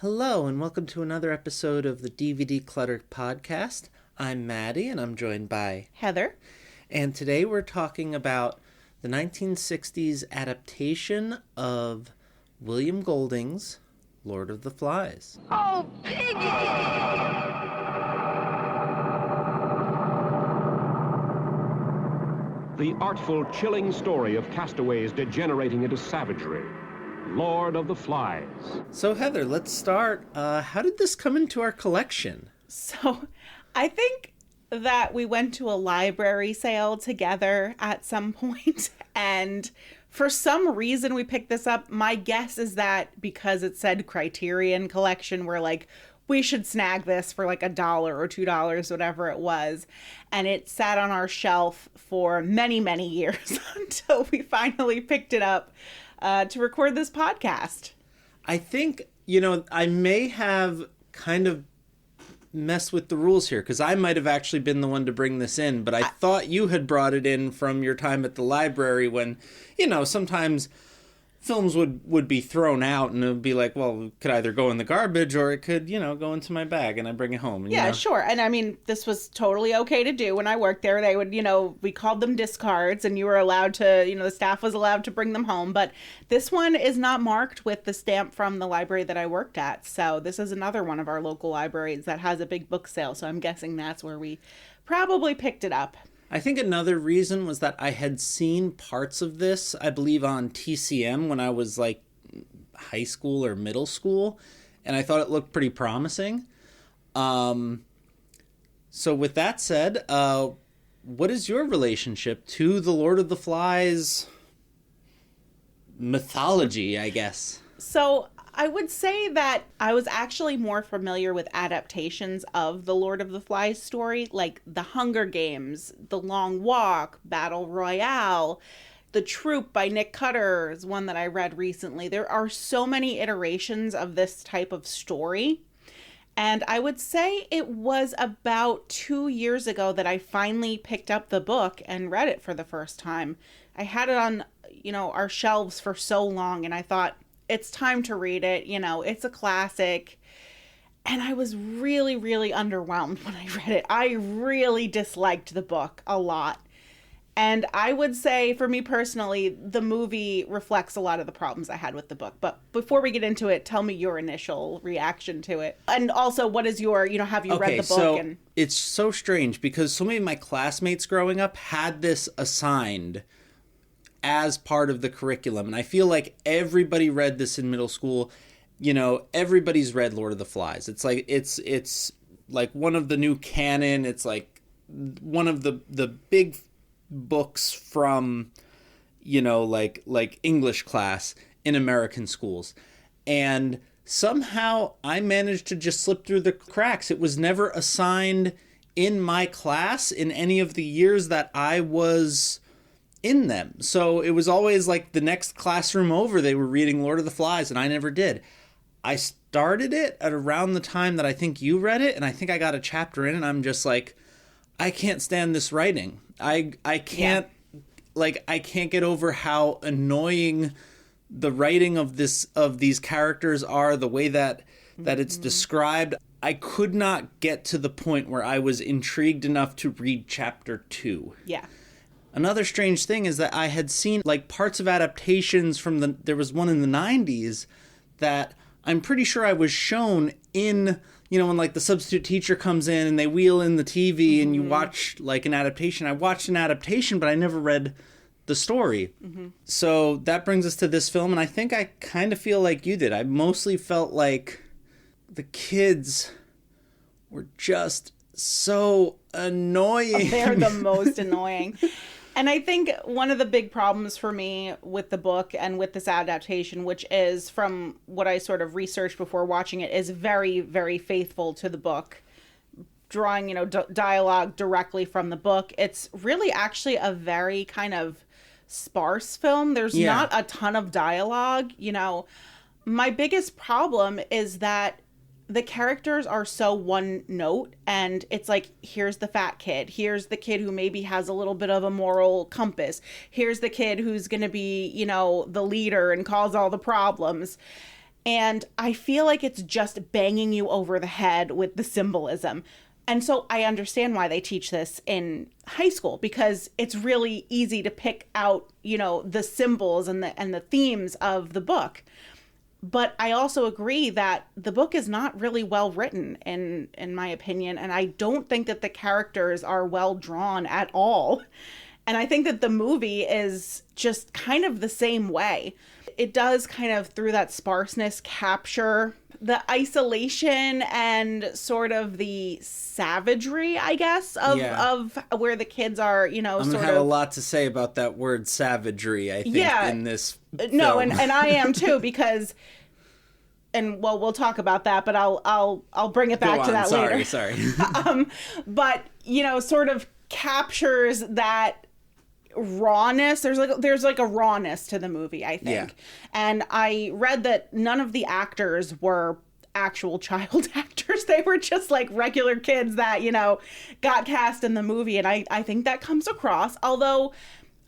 Hello, and welcome to another episode of the DVD Clutter Podcast. I'm Mattie, and I'm joined by Heather. And today we're talking about the 1960s adaptation of William Golding's Lord of the Flies. Oh, piggy! The artful, chilling story of castaways degenerating into savagery. Lord of the Flies. So, Heather, let's start. How did this come into our collection? So, I think that we went to a library sale together at some point, and for some reason we picked this up. My guess is that because it said Criterion Collection, we're like, we should snag this for like $1 or $2, whatever it was. And it sat on our shelf for many, many years until we finally picked it up to record this podcast. I think, I may have kind of messed with the rules here because I might have actually been the one to bring this in, but I thought you had brought it in from your time at the library when, sometimes films would be thrown out and it would be like, well, it could either go in the garbage or it could, go into my bag and I bring it home. Yeah, sure. And I mean, this was totally okay to do when I worked there. They would, we called them discards and you were allowed to, the staff was allowed to bring them home. But this one is not marked with the stamp from the library that I worked at. So this is another one of our local libraries that has a big book sale. So I'm guessing that's where we probably picked it up. I think another reason was that I had seen parts of this, I believe, on TCM when I was like high school or middle school, and I thought it looked pretty promising. So with that said, what is your relationship to the Lord of the Flies mythology, I guess? So I would say that I was actually more familiar with adaptations of the Lord of the Flies story, like The Hunger Games, The Long Walk, Battle Royale, The Troop by Nick Cutter is one that I read recently. There are so many iterations of this type of story. And I would say it was about 2 years ago that I finally picked up the book and read it for the first time. I had it on, our shelves for so long, and I thought, it's time to read it. It's a classic. And I was really, really underwhelmed when I read it. I really disliked the book a lot. And I would say, for me personally, the movie reflects a lot of the problems I had with the book. But before we get into it, tell me your initial reaction to it. And also, what is your, have you read the book? So it's so strange because so many of my classmates growing up had this assigned as part of the curriculum. And I feel like everybody read this in middle school. Everybody's read Lord of the Flies. It's like, it's like one of the new canon. It's like one of the big books from, like English class in American schools. And somehow I managed to just slip through the cracks. It was never assigned in my class in any of the years that I was in them. So it was always like the next classroom over, they were reading Lord of the Flies, and I never did. I started it at around the time that I think you read it, and I think I got a chapter in, and I'm just like, I can't stand this writing. I can't, I can't get over how annoying the writing of these characters are, the way that it's described. I could not get to the point where I was intrigued enough to read chapter 2. Yeah. Another strange thing is that I had seen like parts of adaptations from there was one in the 90s that I'm pretty sure I was shown in, when like the substitute teacher comes in and they wheel in the TV and you watch like an adaptation. I watched an adaptation, but I never read the story. So that brings us to this film. And I think I kind of feel like you did. I mostly felt like the kids were just so annoying. They're the most annoying. And I think one of the big problems for me with the book and with this adaptation, which is from what I sort of researched before watching it, is very, very faithful to the book, drawing, dialogue directly from the book. It's really actually a very kind of sparse film. There's not a ton of dialogue. My biggest problem is that the characters are so one note, and it's like, here's the fat kid, here's the kid who maybe has a little bit of a moral compass, here's the kid who's going to be, the leader and cause all the problems. And I feel like it's just banging you over the head with the symbolism. And so I understand why they teach this in high school, because it's really easy to pick out, the symbols and the themes of the book. But I also agree that the book is not really well written, in my opinion. And I don't think that the characters are well drawn at all. And I think that the movie is just kind of the same way. It does kind of, through that sparseness, capture the isolation and sort of the savagery, I guess, of where the kids are, I'm gonna have a lot to say about that word savagery, I think, in this film. No, and I am too, because, and well, we'll talk about that, but I'll bring it back to that later. Sorry. But, sort of captures that rawness. There's like a rawness to the movie, I think. And I read that none of the actors were actual child actors. They were just like regular kids that, got cast in the movie. And I think that comes across. Although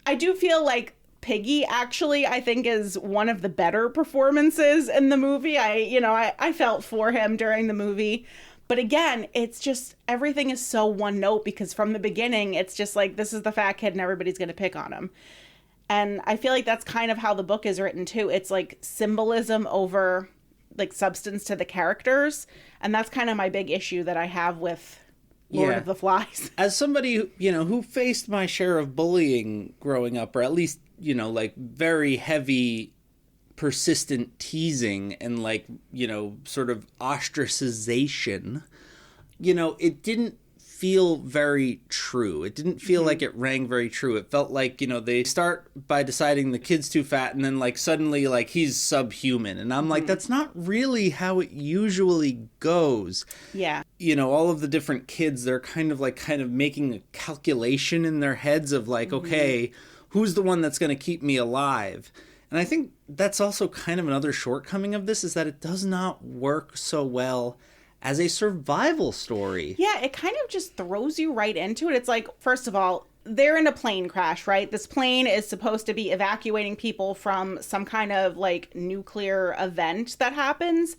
I do feel like Piggy actually, I think, is one of the better performances in the movie. I felt for him during the movie. But again, it's just, everything is so one note, because from the beginning, it's just like, this is the fat kid and everybody's going to pick on him. And I feel like that's kind of how the book is written too. It's like symbolism over like substance to the characters. And that's kind of my big issue that I have with Lord of the Flies. As somebody, who faced my share of bullying growing up, or at least, like very heavy persistent teasing and sort of ostracization, it didn't feel very true. It didn't feel like it rang very true. It felt like, they start by deciding the kid's too fat and then suddenly he's subhuman. And I'm like, that's not really how it usually goes. Yeah. All of the different kids, they're kind of making a calculation in their heads of okay, who's the one that's going to keep me alive? And I think that's also kind of another shortcoming of this, is that it does not work so well as a survival story. Yeah, it kind of just throws you right into it. It's like, first of all, they're in a plane crash, right? This plane is supposed to be evacuating people from some kind of nuclear event that happens.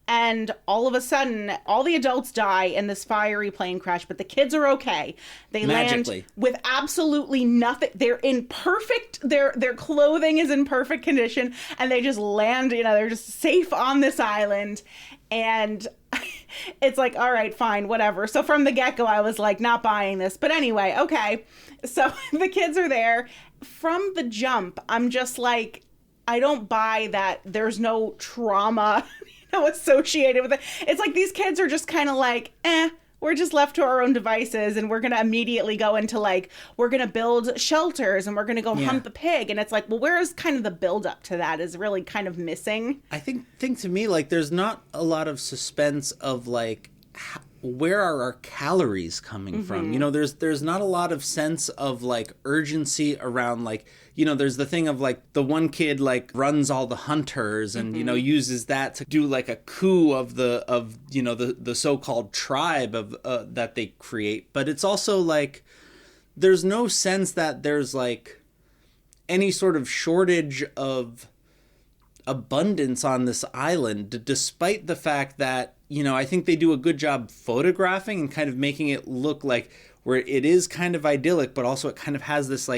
And all of a sudden, all the adults die in this fiery plane crash, but the kids are okay. They Magically. land with absolutely nothing. They're in perfect, their clothing is in perfect condition, and they just land, they're just safe on this island. And it's like, all right, fine, whatever. So from the get-go, I was like, not buying this. But anyway, okay. So the kids are there. From the jump, I'm just like, I don't buy that there's no trauma associated with it. It's like these kids are just kind of like, we're just left to our own devices, and we're going to immediately go into we're going to build shelters and we're going to go hunt the pig. And it's like, well, where is kind of the build up to that is really kind of missing. I think to me, there's not a lot of suspense of where are our calories coming from? There's not a lot of sense of urgency around there's the thing of the one kid runs all the hunters and uses that to do a coup of the so-called tribe of that they create. But it's also there's no sense that there's any sort of shortage of abundance on this island, despite the fact that I think they do a good job photographing and kind of making it look where it is kind of idyllic, but also it kind of has this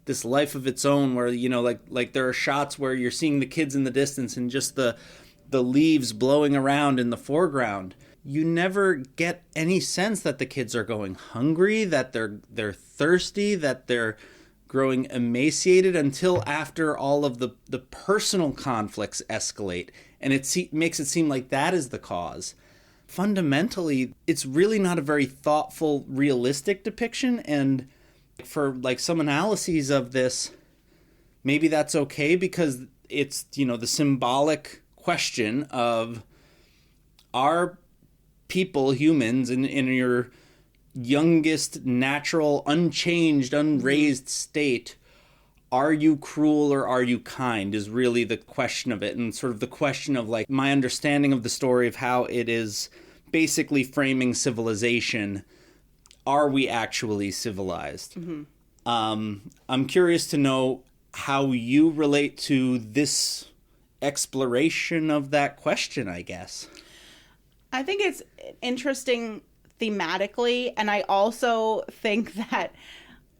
this life of its own where there are shots where you're seeing the kids in the distance and just the leaves blowing around in the foreground. You never get any sense that the kids are going hungry, that they're thirsty, that they're growing emaciated, until after all of the personal conflicts escalate, and it makes it seem like that is the cause. Fundamentally, it's really not a very thoughtful, realistic depiction, and for some analyses of this, maybe that's okay, because it's, the symbolic question of, are people, humans, in your youngest, natural, unchanged, unraised state, are you cruel or are you kind, is really the question of it. And sort of the question of my understanding of the story of how it is basically framing civilization. Are we actually civilized? I'm curious to know how you relate to this exploration of that question, I guess. I think it's interesting thematically, and I also think that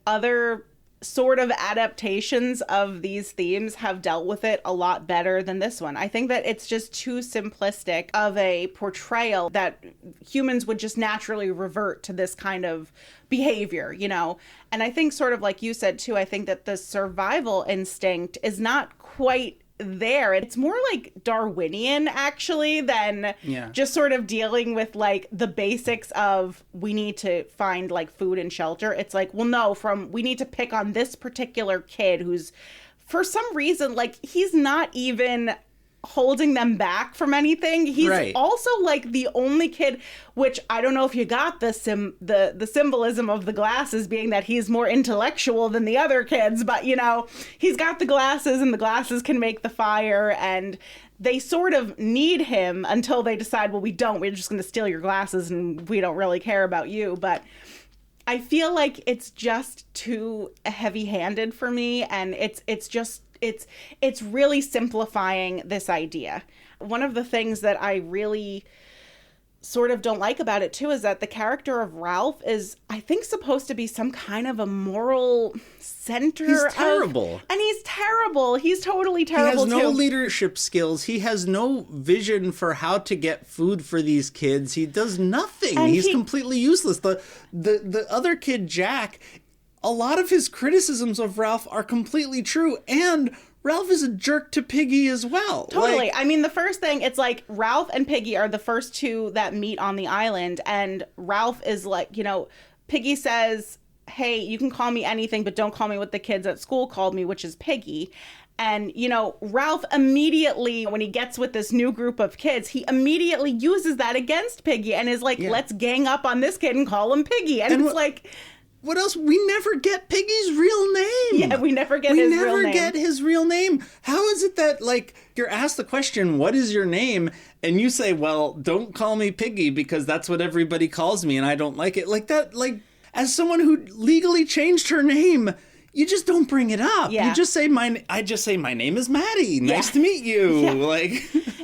other sort of adaptations of these themes have dealt with it a lot better than this one. I think that it's just too simplistic of a portrayal that humans would just naturally revert to this kind of behavior, you know? And I think sort of like you said too, I think that the survival instinct is not quite there. It's more like Darwinian actually than just sort of dealing with like the basics of we need to find like food and shelter. It's like, well, no, we need to pick on this particular kid who's for some reason like he's not even holding them back from anything. He's also like the only kid, which I don't know if you got the symbolism of the glasses being that he's more intellectual than the other kids, but you know, he's got the glasses and the glasses can make the fire, and they sort of need him until they decide, well, we're just going to steal your glasses and we don't really care about you. But I feel like it's just too heavy-handed for me, and it's really simplifying this idea. One of the things that I really sort of don't like about it too is that the character of Ralph is, I think, supposed to be some kind of a moral center. He's terrible. And he's terrible. He's totally terrible too. He has no leadership skills. He has no vision for how to get food for these kids. He does nothing. And he's completely useless. The other kid, Jack, a lot of his criticisms of Ralph are completely true, and Ralph is a jerk to Piggy as well. Totally. Like, I mean, the first thing, it's like Ralph and Piggy are the first two that meet on the island, and Ralph is like, you know, Piggy says, hey, you can call me anything, but don't call me what the kids at school called me, which is Piggy. And, you know, Ralph immediately, when he gets with this new group of kids, he immediately uses that against Piggy and is like, let's gang up on this kid and call him Piggy. And it's like... What else? We never get Piggy's real name. Yeah, we never get his real name. We never get his real name. How is it that, like, you're asked the question, what is your name? And you say, well, don't call me Piggy because that's what everybody calls me and I don't like it. Like that, like, as someone who legally changed her name, you just don't bring it up. Yeah. You just say, I just say, my name is Mattie. Nice to meet you. Yeah. Like...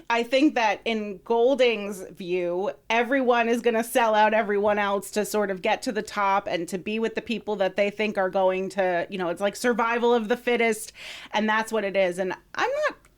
I think that in Golding's view, everyone is going to sell out everyone else to sort of get to the top and to be with the people that they think are going to, you know, it's like survival of the fittest, and that's what it is. And I'm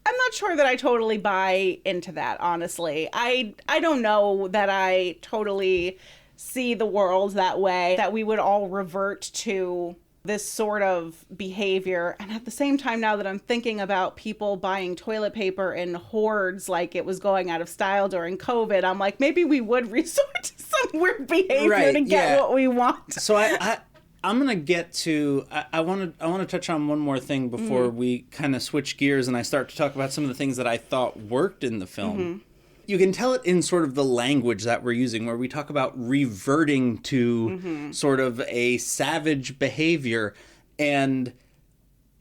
not sure that I totally buy into that, honestly. I don't know that I totally see the world that way, that we would all revert to this sort of behavior. And at the same time, now that I'm thinking about people buying toilet paper in hordes like it was going out of style during COVID, I'm like, maybe we would resort to some weird behavior to get what we want. So I'm gonna get to I want to touch on one more thing before we kind of switch gears and I start to talk about some of the things that I thought worked in the film. You can tell it in sort of the language that we're using, where we talk about reverting to sort of a savage behavior. And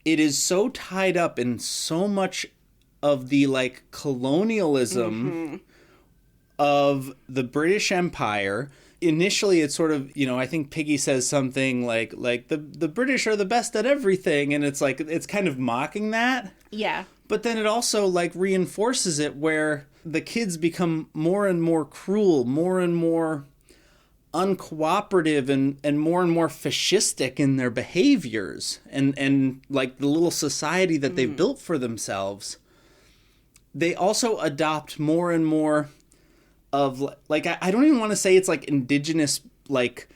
it is so tied up in so much of the, like, colonialism of the British Empire. Initially, it's sort of, you know, I think Piggy says something like the British are the best at everything. And it's like, it's kind of mocking that. Yeah. But then it also, like, reinforces it where the kids become more and more cruel, more and more uncooperative, and more fascistic in their behaviors. And like, the little society that they've built for themselves. They also adopt more and more of, like, I don't even want to say it's, like, indigenous, like,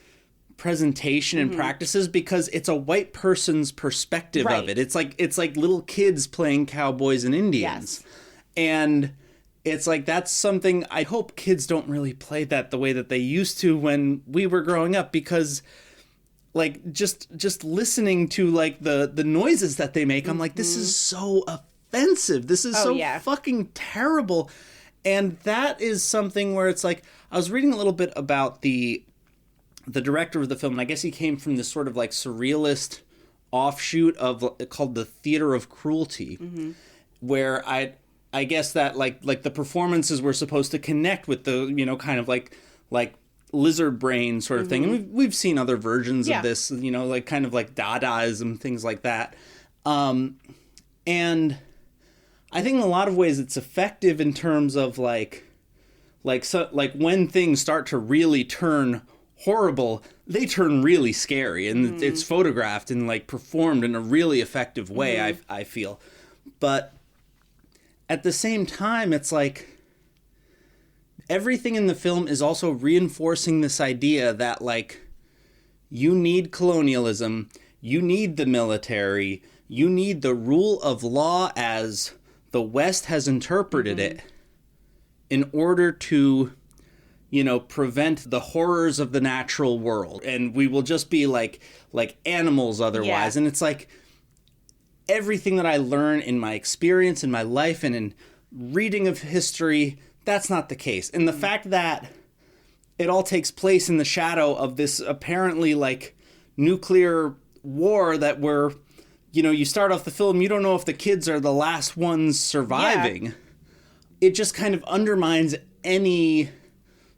presentation and practices, because it's a white person's perspective of it. It's like little kids playing cowboys and Indians. Yes. And it's like, that's something I hope kids don't really play that the way that they used to when we were growing up, because, like, just listening to, like, the noises that they make, I'm like, this is so offensive. This is fucking terrible. And that is something where it's like, I was reading a little bit about the director of the film, and I guess he came from this sort of, like, surrealist offshoot of called the theater of cruelty, where I guess that like the performances were supposed to connect with the, you know, kind of like lizard brain sort of thing. And we've seen other versions of this, you know, like kind of like Dadaism, things like that. And I think in a lot of ways it's effective in terms of like when things start to really turn horrible, they turn really scary, and it's photographed and like performed in a really effective way. I feel, but at the same time, it's like everything in the film is also reinforcing this idea that like you need colonialism, you need the military, you need the rule of law as the West has interpreted it in order to, you know, prevent the horrors of the natural world. And we will just be like animals otherwise. Yeah. And it's like everything that I learn in my experience, in my life, and in reading of history, that's not the case. And the fact that it all takes place in the shadow of this apparently like nuclear war that we're, you know, you start off the film, you don't know if the kids are the last ones surviving. Yeah. It just kind of undermines any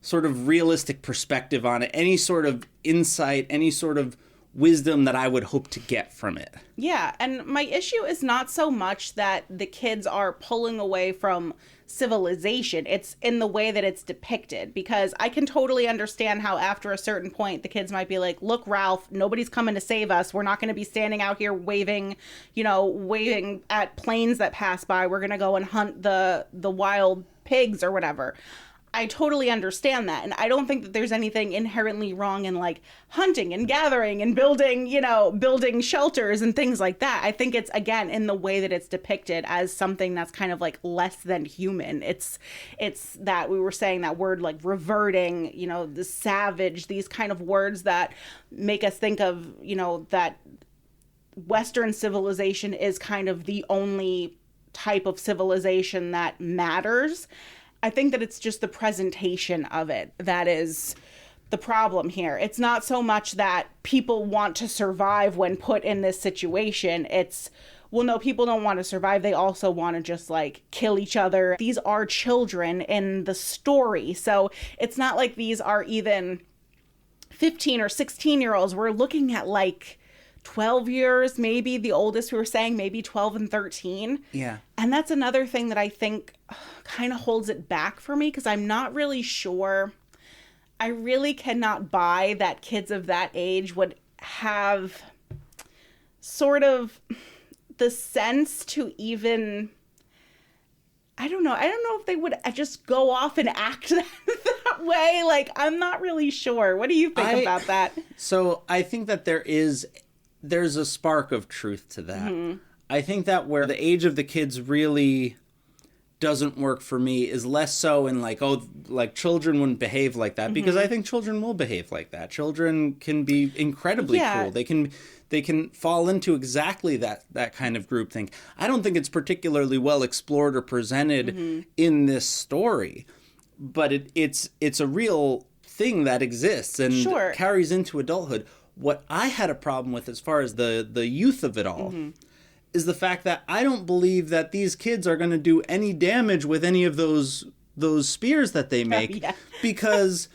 sort of realistic perspective on it, any sort of insight, any sort of wisdom that I would hope to get from it. Yeah, and my issue is not so much that the kids are pulling away from civilization. It's in the way that it's depicted, because I can totally understand how after a certain point the kids might be like, look, Ralph, nobody's coming to save us. We're not going to be standing out here waving at planes that pass by. We're going to go and hunt the wild pigs or whatever. I totally understand that. And I don't think that there's anything inherently wrong in like hunting and gathering and building shelters and things like that. I think it's, again, in the way that it's depicted as something that's kind of like less than human. It's that we were saying that word like reverting, you know, the savage, these kind of words that make us think of, you know, that Western civilization is kind of the only type of civilization that matters. I think that it's just the presentation of it that is the problem here. It's not so much that people want to survive when put in this situation. It's, well, no, people don't want to survive. They also want to just like kill each other. These are children in the story. So it's not like these are even 15 or 16-year-olds. We're looking at like 12 years, maybe the oldest we were saying, maybe 12 and 13. Yeah. And that's another thing that I think kind of holds it back for me, because I'm not really sure. I really cannot buy that kids of that age would have sort of the sense to even, I don't know if they would just go off and act that way. Like, I'm not really sure. What do you think about that? So I think that there's a spark of truth to that. Mm-hmm. I think that where the age of the kids really doesn't work for me is less so in like, oh, like children wouldn't behave like that, because I think children will behave like that. Children can be incredibly cruel. They can fall into exactly that kind of groupthink. I don't think it's particularly well explored or presented in this story, but it's a real thing that exists and carries into adulthood. What I had a problem with as far as the youth of it all is the fact that I don't believe that these kids are going to do any damage with any of those spears that they make, because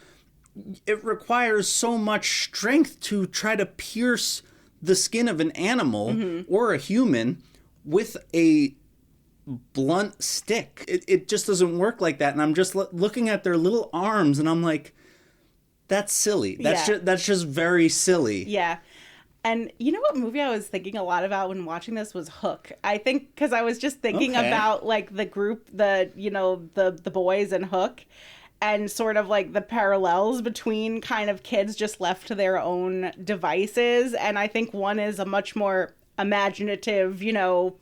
it requires so much strength to try to pierce the skin of an animal or a human with a blunt stick. It just doesn't work like that. And I'm just looking at their little arms and I'm like, that's silly. That's just very silly. Yeah. And you know what movie I was thinking a lot about when watching this was Hook. I think because I was just thinking about like the group, the boys in Hook, and sort of like the parallels between kind of kids just left to their own devices. And I think one is a much more imaginative, you know,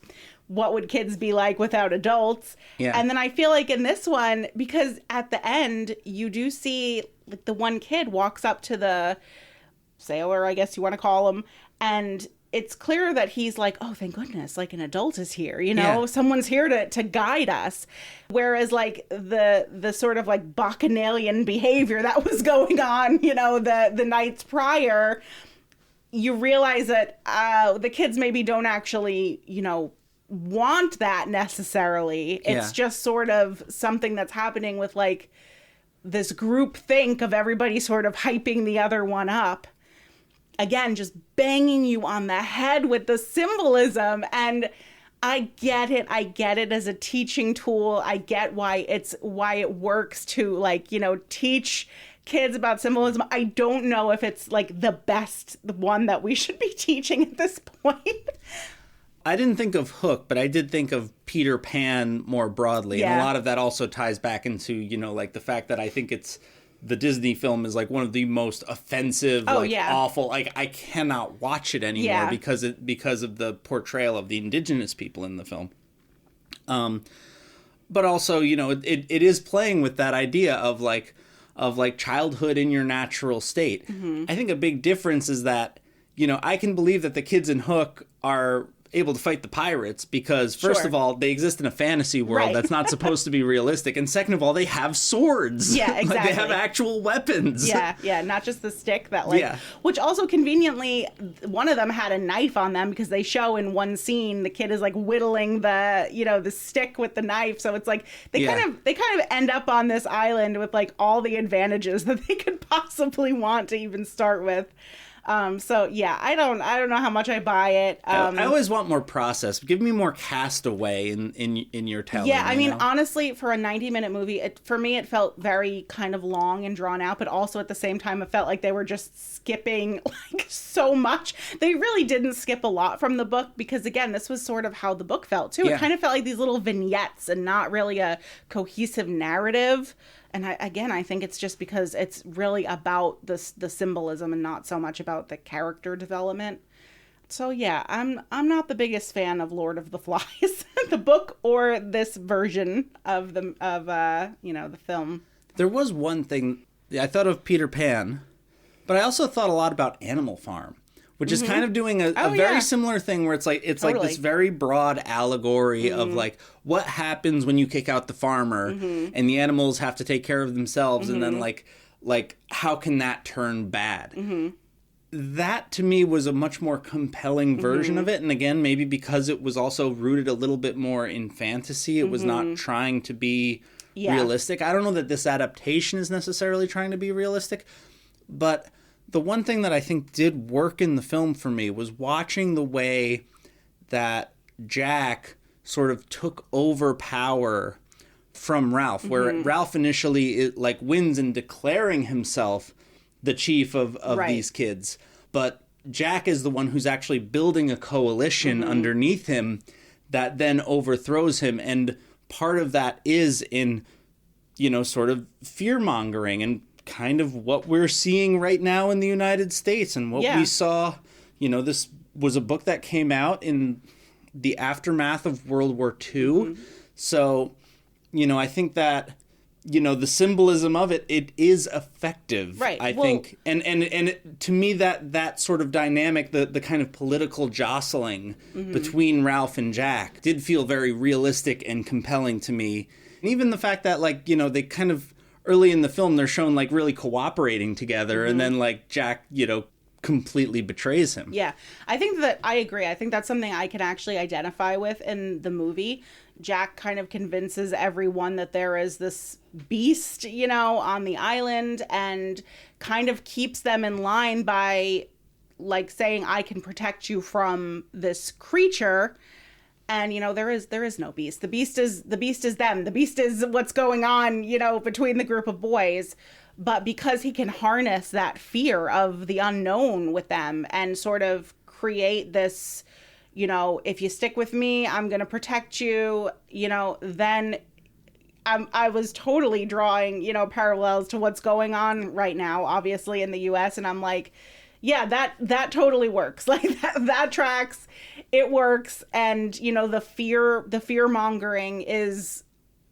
what would kids be like without adults? Yeah. And then I feel like in this one, because at the end you do see like the one kid walks up to the sailor, I guess you want to call him, and it's clear that he's like, oh, thank goodness, like an adult is here, you know, someone's here to guide us. Whereas like the sort of like bacchanalian behavior that was going on, you know, the nights prior, you realize that the kids maybe don't actually, you know, want that necessarily. It's just sort of something that's happening with like this group think of everybody sort of hyping the other one up. Again, just banging you on the head with the symbolism. And I get it. I get it as a teaching tool. I get why it works to, like, you know, teach kids about symbolism. I don't know if it's like the best one that we should be teaching at this point. I didn't think of Hook, but I did think of Peter Pan more broadly. Yeah. And a lot of that also ties back into, you know, like the fact that I think the Disney film is like one of the most offensive, awful, like I cannot watch it anymore because of the portrayal of the indigenous people in the film. But also, you know, it is playing with that idea of childhood in your natural state. Mm-hmm. I think a big difference is that, you know, I can believe that the kids in Hook are able to fight the pirates because, first of all, they exist in a fantasy world that's not supposed to be realistic, and second of all, they have swords. Yeah, exactly. Like, they have actual weapons. Yeah, not just the stick that, like, which also conveniently, one of them had a knife on them because they show in one scene the kid is like whittling the stick with the knife, so it's like they kind of end up on this island with like all the advantages that they could possibly want to even start with. So yeah, I don't know how much I buy it. I always want more process. Give me more Castaway in your telling. Yeah, I mean, honestly, for a 90-minute movie, for me, it felt very kind of long and drawn out, but also at the same time, it felt like they were just skipping like so much. They really didn't skip a lot from the book because, again, this was sort of how the book felt too. Yeah. It kind of felt like these little vignettes and not really a cohesive narrative. And I think it's just because it's really about the symbolism and not so much about the character development. So yeah, I'm not the biggest fan of Lord of the Flies, the book or this version of the film. There was one thing I thought of Peter Pan, but I also thought a lot about Animal Farm, which is kind of doing a very similar thing where it's like this very broad allegory of like what happens when you kick out the farmer and the animals have to take care of themselves and then like how can that turn bad? That to me was a much more compelling version of it, and again maybe because it was also rooted a little bit more in fantasy, it was not trying to be realistic. I don't know that this adaptation is necessarily trying to be realistic, but the one thing that I think did work in the film for me was watching the way that Jack sort of took over power from Ralph, where Ralph initially wins in declaring himself the chief of these kids. But Jack is the one who's actually building a coalition underneath him that then overthrows him. And part of that is in, you know, sort of fear-mongering and kind of what we're seeing right now in the United States and what we saw. You know, this was a book that came out in the aftermath of World War II. So, you know, I think that, you know, the symbolism of it is effective, I think. And to me, that sort of dynamic, the kind of political jostling between Ralph and Jack did feel very realistic and compelling to me. And even the fact that, like, you know, they kind of, early in the film, they're shown like really cooperating together, and then like Jack, you know, completely betrays him. Yeah, I think that I agree. I think that's something I can actually identify with in the movie. Jack kind of convinces everyone that there is this beast, you know, on the island, and kind of keeps them in line by like saying, I can protect you from this creature. And, you know, there is no beast. The beast is them. The beast is what's going on, you know, between the group of boys. But because he can harness that fear of the unknown with them and sort of create this, you know, if you stick with me, I'm going to protect you, you know, then I was totally drawing, you know, parallels to what's going on right now, obviously, in the U.S. And I'm like, yeah, that totally works. Like that tracks. It works. And, you know, the fear mongering is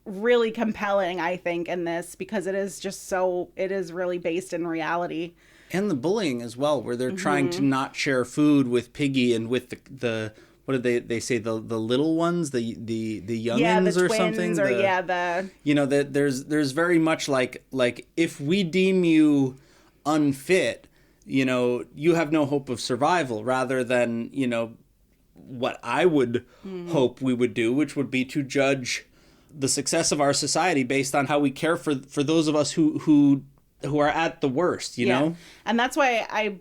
really compelling, I think, in this, because it is really based in reality. And the bullying as well, where they're trying to not share food with Piggy and with the what did they say, the little ones, the youngins, the or twins, something, or you know, that there's very much like if we deem you unfit, you know, you have no hope of survival, rather than, you know, what I would hope we would do, which would be to judge the success of our society based on how we care for those of us who are at the worst, you know? And that's why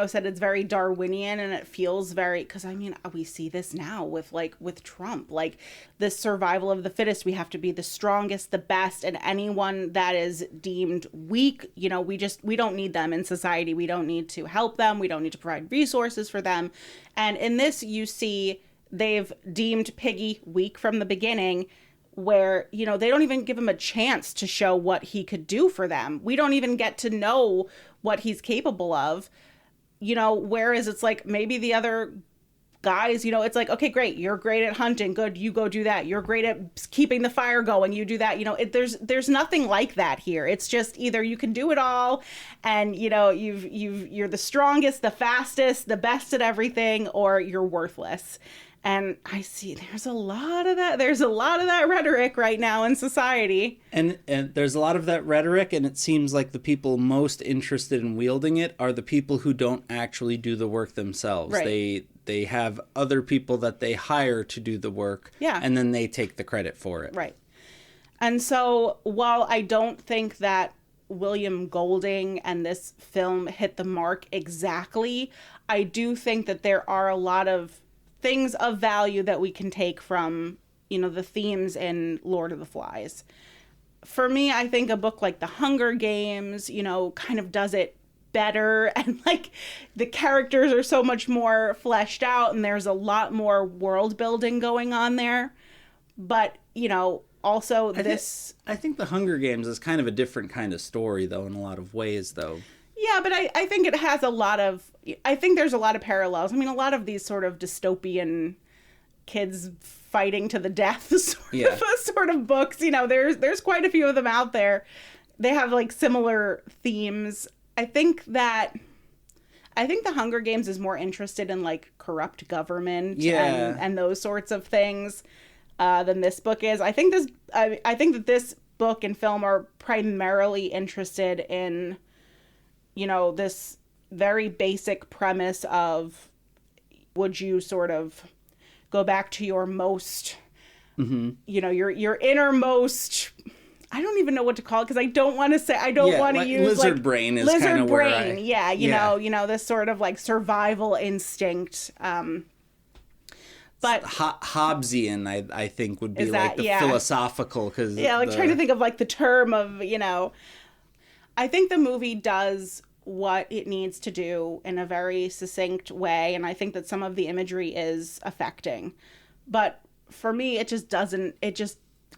said it's very Darwinian, and it feels very, because I mean, we see this now with Trump, like the survival of the fittest. We have to be the strongest, the best, and anyone that is deemed weak, we don't need them in society. We don't need to help them. We don't need to provide resources for them. And in this, you see they've deemed Piggy weak from the beginning, where, they don't even give him a chance to show what he could do for them. We don't even get to know what he's capable of, whereas it's like maybe the other guys, it's like, okay, great, you're great at hunting, good, you go do that. You're great at keeping the fire going, you do that. There's nothing like that here. It's just either you can do it all, and you're the strongest, the fastest, the best at everything, or you're worthless. And I see there's a lot of that rhetoric right now in society. And there's a lot of that rhetoric, and it seems like the people most interested in wielding it are the people who don't actually do the work themselves. Right. They have other people that they hire to do the work, and then they take the credit for it. Right. And so while I don't think that William Golding and this film hit the mark exactly, I do think that there are a lot of things of value that we can take from, the themes in Lord of the Flies. For me, I think a book like The Hunger Games, kind of does it better, and like the characters are so much more fleshed out, and there's a lot more world building going on there. But, also I think The Hunger Games is kind of a different kind of story, though, in a lot of ways, though. Yeah, but I think it has I think there's a lot of parallels. I mean, a lot of these sort of dystopian kids fighting to the death sort of books, there's quite a few of them out there. They have like similar themes. I think The Hunger Games is more interested in like corrupt government and those sorts of things than this book is. I think that this book and film are primarily interested in this very basic premise of, would you sort of go back to your most, your innermost, I don't even know what to call it, because I don't want to use lizard brain is kind of where this sort of like survival instinct. But Hobbesian, I think, would be like the philosophical, because trying to think of like the term of, I think the movie does what it needs to do in a very succinct way, and I think that some of the imagery is affecting. But for me, it just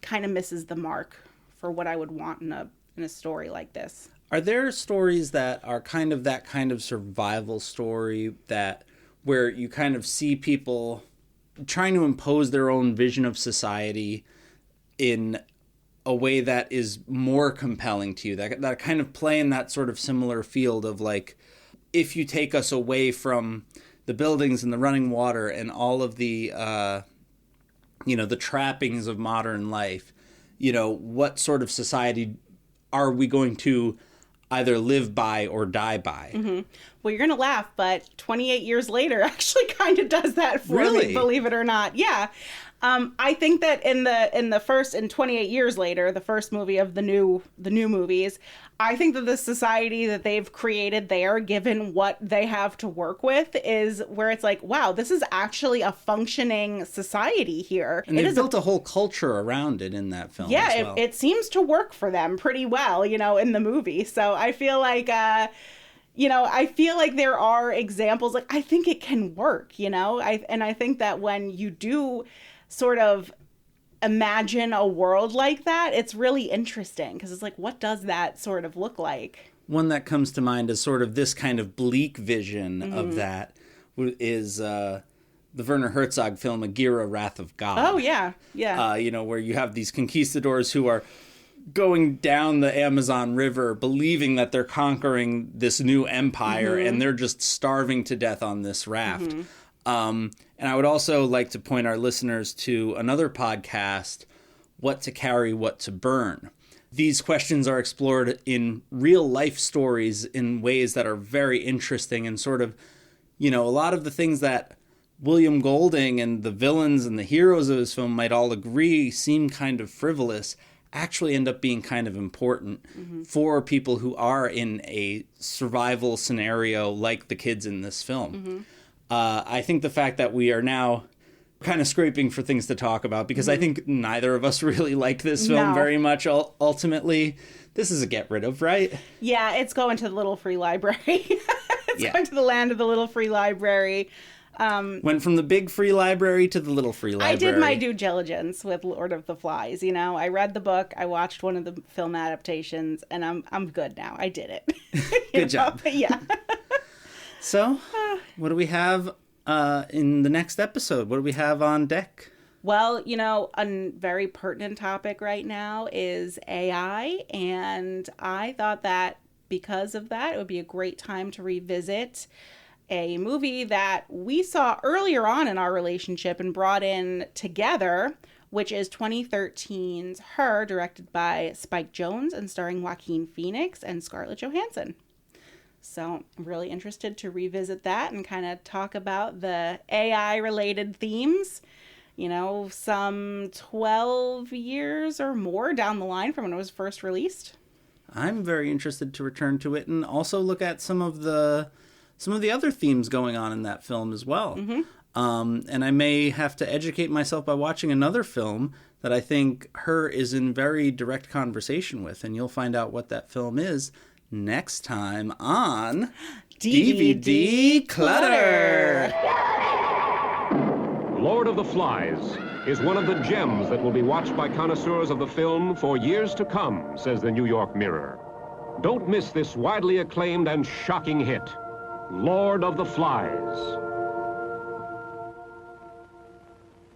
kind of misses the mark for what I would want in a story like this. Are there stories that are kind of that kind of survival story where you kind of see people trying to impose their own vision of society in a way that is more compelling to you, that kind of play in that sort of similar field of like, if you take us away from the buildings and the running water and all of the the trappings of modern life, what sort of society are we going to either live by or die by? Mm-hmm. Well, you're going to laugh, but 28 years later actually kind of does that for me, believe it or not. Yeah. I think that in the first, and 28 years later, the first movie of the new movies, I think that the society that they've created there, given what they have to work with, is where it's like, wow, this is actually a functioning society here. And they built a whole culture around it in that film. Yeah, as well. It seems to work for them pretty well, in the movie. So I feel like, there are examples, like, I think it can work, I think that when you do sort of imagine a world like that, it's really interesting, because it's like, what does that sort of look like? One that comes to mind is sort of this kind of bleak vision of that is the Werner Herzog film Aguirre, Wrath of God. Oh, yeah. Where you have these conquistadors who are going down the Amazon River believing that they're conquering this new empire, and they're just starving to death on this raft. And I would also like to point our listeners to another podcast, What to Carry, What to Burn. These questions are explored in real life stories in ways that are very interesting, and sort of, a lot of the things that William Golding and the villains and the heroes of his film might all agree seem kind of frivolous actually end up being kind of important for people who are in a survival scenario like the kids in this film. I think the fact that we are now kind of scraping for things to talk about, because I think neither of us really liked this film very much. Ultimately, this is a get rid of, right? Yeah, it's going to the little free library. It's going to the land of the little free library. Went from the big free library to the little free library. I did my due diligence with Lord of the Flies. You know, I read the book, I watched one of the film adaptations, and I'm good now. I did it. Good job. Yeah. So, what do we have in the next episode? What do we have on deck? Well, you know, a very pertinent topic right now is AI, and I thought that because of that, it would be a great time to revisit a movie that we saw earlier on in our relationship and brought in together, which is 2013's Her, directed by Spike Jonze and starring Joaquin Phoenix and Scarlett Johansson. So I'm really interested to revisit that and kind of talk about the AI-related themes, you know, some 12 years or more down the line from when it was first released. I'm very interested to return to it and also look at some of the other themes going on in that film as well. And I may have to educate myself by watching another film that I think Her is in very direct conversation with, and you'll find out what that film is next time on DVD Clutter. Lord of the Flies is one of the gems that will be watched by connoisseurs of the film for years to come, says the New York Mirror. Don't miss this widely acclaimed and shocking hit, Lord of the Flies.